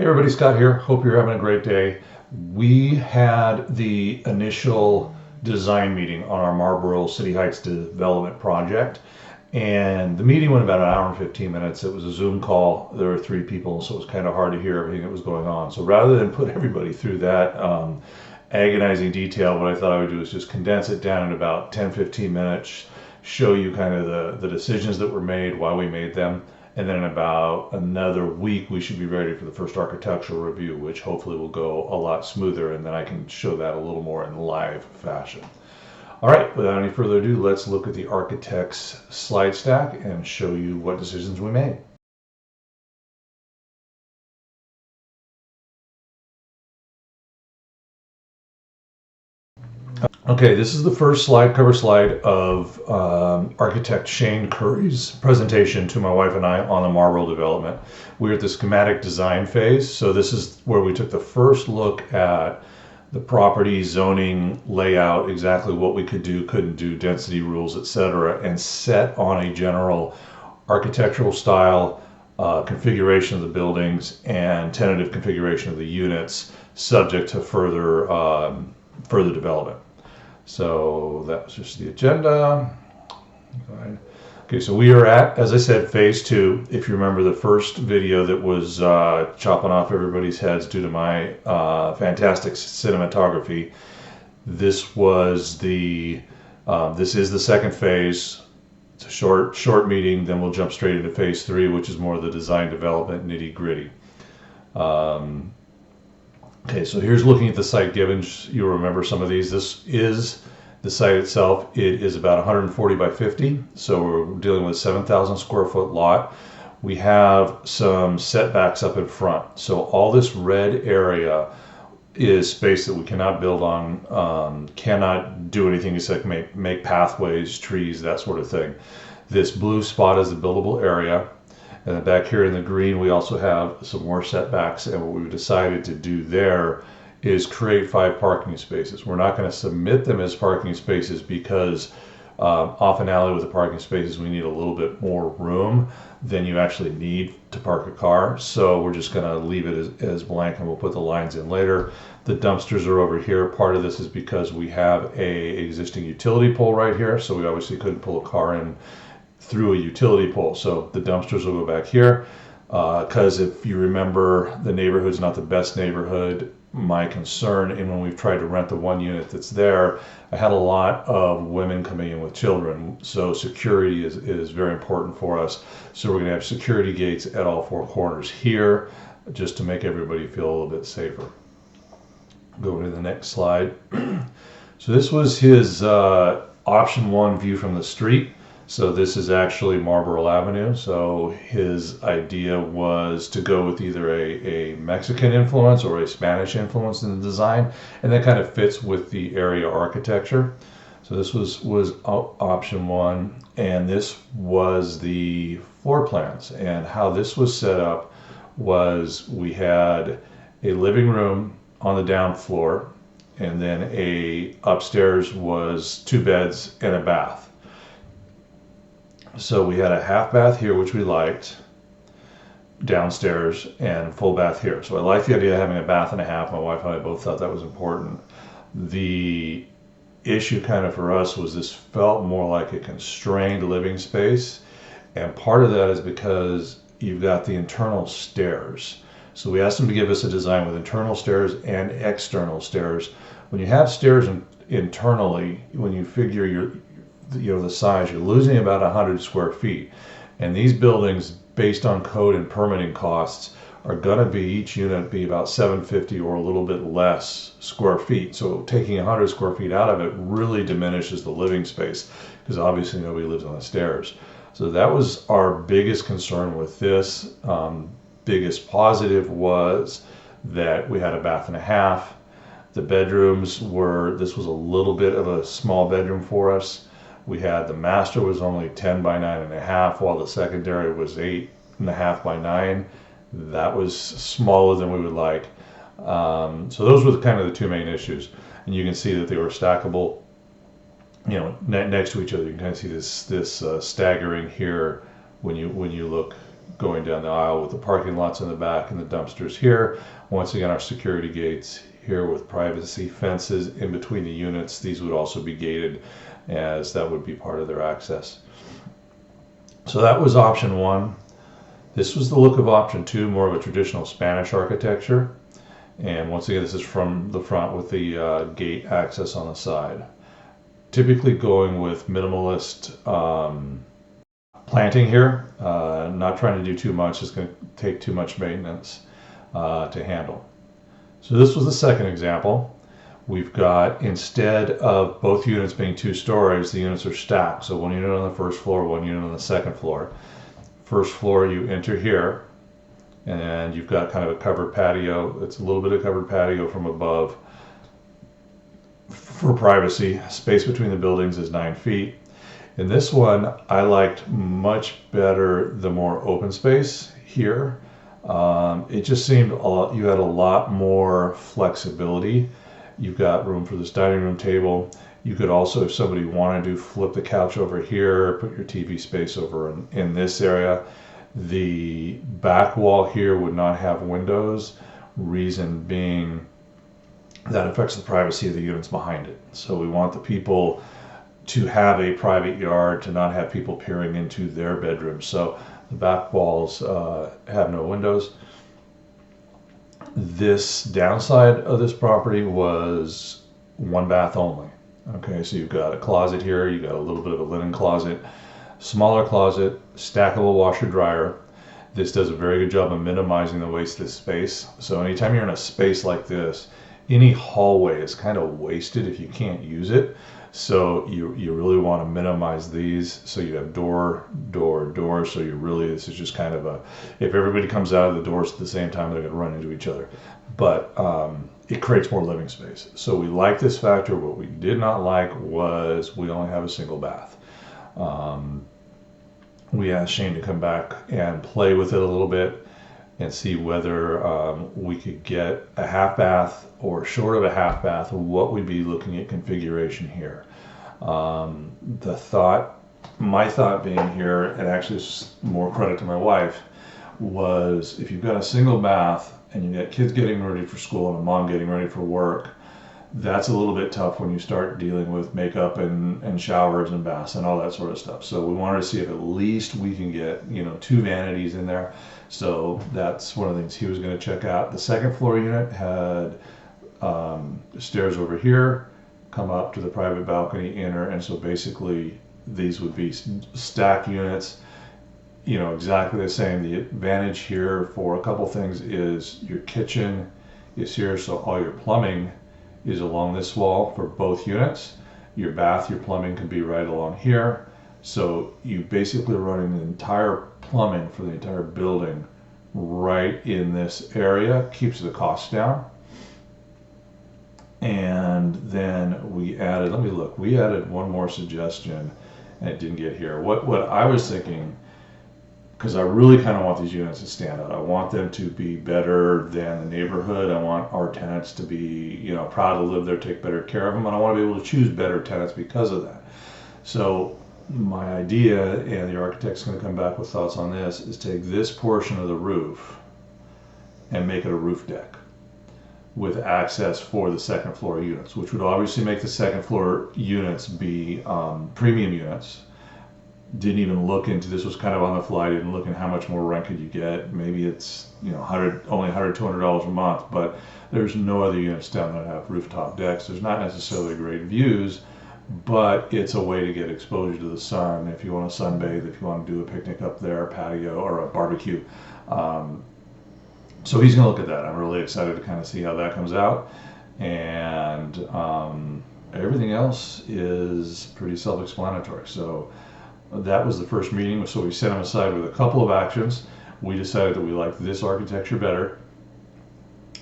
Hey everybody, Scott here. Hope you're having a great day. We had the initial design meeting on our Marlboro City Heights development project, and the meeting went about an hour and 15 minutes. It was a Zoom call. There were three people, so it was kind of hard to hear everything that was going on. So rather than put everybody through that agonizing detail, what I thought I would do is just condense it down in about 10-15 minutes, show you kind of the decisions that were made, why we made them, and then in about another week we should be ready for the first architectural review, which hopefully will go a lot smoother, and then I can show that a little more in live fashion. All right, without any further ado, let's look at the architect's slide stack and show you what decisions we made. Okay, this is the first slide, cover slide of architect Shane Curry's presentation to my wife and I on the Marlboro development. We're at the schematic design phase, so this is where we took the first look at the property, zoning, layout, exactly what we could do, couldn't do, density rules, etc., and set on a general architectural style, configuration of the buildings, and tentative configuration of the units, subject to further development. So that was just the agenda. Okay, so we are at, as I said, phase 2. If you remember the first video that was chopping off everybody's heads due to my fantastic cinematography, this was this is the second phase. It's a short meeting, then we'll jump straight into phase 3, which is more the design development nitty gritty. Okay, so here's looking at the site givens. You'll remember some of these. This is the site itself. It is about 140 by 50, so we're dealing with a 7,000 square foot lot. We have some setbacks up in front. So all this red area is space that we cannot build on, cannot do anything except make pathways, trees, that sort of thing. This blue spot is the buildable area. And then back here in the green, we also have some more setbacks. And what we've decided to do there is create 5 parking spaces. We're not going to submit them as parking spaces because off an alley with the parking spaces, we need a little bit more room than you actually need to park a car. So we're just going to leave it as blank, and we'll put the lines in later. The dumpsters are over here. Part of this is because we have a existing utility pole right here. So we obviously couldn't pull a car in through a utility pole, so the dumpsters will go back here, because if you remember, the neighborhood's not the best neighborhood. My concern, and when we've tried to rent the one unit that's there, I had a lot of women coming in with children, so security is very important for us. So we're going to have security gates at all 4 corners here, just to make everybody feel a little bit safer. Go to the next slide. So this was his option 1 view from the street. So this is actually Marlboro Avenue. So his idea was to go with either a Mexican influence or a Spanish influence in the design, and that kind of fits with the area architecture. So this was option 1, and this was the floor plans. And how this was set up was we had a living room on the down floor, and then upstairs was 2 beds and a bath. So we had a half bath here, which we liked, downstairs, and full bath here. So I liked the idea of having a bath and a half. My wife and I both thought that was important. The issue kind of for us was this felt more like a constrained living space. And part of that is because you've got the internal stairs. So we asked them to give us a design with internal stairs and external stairs. When you have stairs internally, when you figure the size, you're losing about 100 square feet, and these buildings, based on code and permitting costs, are going to be, each unit be about 750 or a little bit less square feet. So taking 100 square feet out of it really diminishes the living space, because obviously nobody lives on the stairs. So that was our biggest concern with this. Biggest positive was that we had a bath and a half. The bedrooms this was a little bit of a small bedroom for us. We had the master was only 10 by 9.5, while the secondary was 8.5 by 9. That was smaller than we would like. So those were kind of the 2 main issues. And you can see that they were stackable, next to each other. You can kind of see this staggering here when you look going down the aisle with the parking lots in the back and the dumpsters here. Once again, our security gates here with privacy fences in between the units. These would also be gated, as that would be part of their access. So that was option one. This was the look of option two, more of a traditional Spanish architecture. And once again, this is from the front with the gate access on the side. Typically going with minimalist planting here, not trying to do too much. It's going to take too much maintenance to handle. So this was the second example. We've got, instead of both units being 2 stories, the units are stacked. So one unit on the first floor, one unit on the second floor. First floor, you enter here, and you've got kind of a covered patio. It's a little bit of covered patio from above for privacy. Space between the buildings is 9 feet. In this one, I liked much better the more open space here. It just seemed you had a lot more flexibility. You've got room for this dining room table. You could also, if somebody wanted to, flip the couch over here, put your TV space over in this area. The back wall here would not have windows, reason being that affects the privacy of the units behind it. So we want the people to have a private yard, to not have people peering into their bedrooms. So the back walls have no windows. This downside of this property was 1 bath only. Okay, so you've got a closet here, you've got a little bit of a linen closet, smaller closet, stackable washer dryer. This does a very good job of minimizing the wasted space. So anytime you're in a space like this, any hallway is kind of wasted if you can't use it. So you really want to minimize these. So you have door, door. So this is just kind of if everybody comes out of the doors at the same time, they're going to run into each other. But it creates more living space. So we like this factor. What we did not like was we only have a single bath. We asked Shane to come back and play with it a little bit and see whether we could get a half bath or short of a half bath, what we'd be looking at configuration here. My thought being here, and actually it's more credit to my wife, was if you've got a single bath and you've got kids getting ready for school and a mom getting ready for work, that's a little bit tough when you start dealing with makeup and showers and baths and all that sort of stuff. So we wanted to see if at least we can get 2 vanities in there. So that's one of the things he was going to check out. The second floor unit had stairs over here, come up to the private balcony, enter, and so basically these would be stacked units, exactly the same. The advantage here for a couple things is your kitchen is here, so all your plumbing is along this wall for both units. Your bath, your plumbing can be right along here. So you basically running the entire plumbing for the entire building right in this area, keeps the cost down. And then we added, we added one more suggestion and it didn't get here. What I was thinking, because I really kind of want these units to stand out. I want them to be better than the neighborhood. I want our tenants to be, proud to live there, take better care of them, and I want to be able to choose better tenants because of that. So my idea, and the architect's going to come back with thoughts on this, is take this portion of the roof and make it a roof deck with access for the second floor units, which would obviously make the second floor units be premium units. Didn't even look into this, was kind of on the fly, didn't look in how much more rent could you get. Maybe it's only $100, $200 a month, but there's no other units down that have rooftop decks. There's not necessarily great views, but it's a way to get exposure to the sun if you want to sunbathe, if you want to do a picnic up there, a patio or a barbecue. So he's going to look at that. I'm really excited to kind of see how that comes out. And everything else is pretty self-explanatory. So that was the first meeting. So we set him aside with a couple of actions. We decided that we liked this architecture better,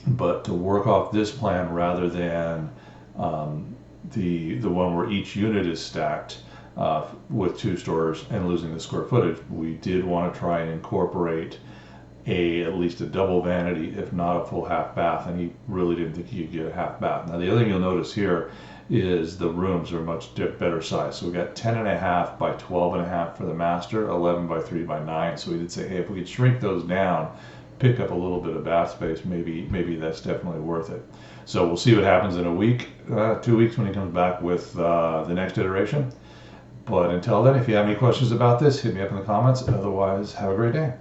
but to work off this plan rather than the one where each unit is stacked with 2 stores and losing the square footage, we did want to try and incorporate at least a double vanity, if not a full half bath, and he really didn't think he could get a half bath. Now the other thing you'll notice here is the rooms are much better size. So we got 10.5 by 12.5 for the master, 11 by 3 by 9. So we did say, hey, if we could shrink those down, pick up a little bit of bath space, maybe that's definitely worth it. So we'll see what happens in a week, 2 weeks when he comes back with the next iteration. But until then, if you have any questions about this, hit me up in the comments. Otherwise, have a great day.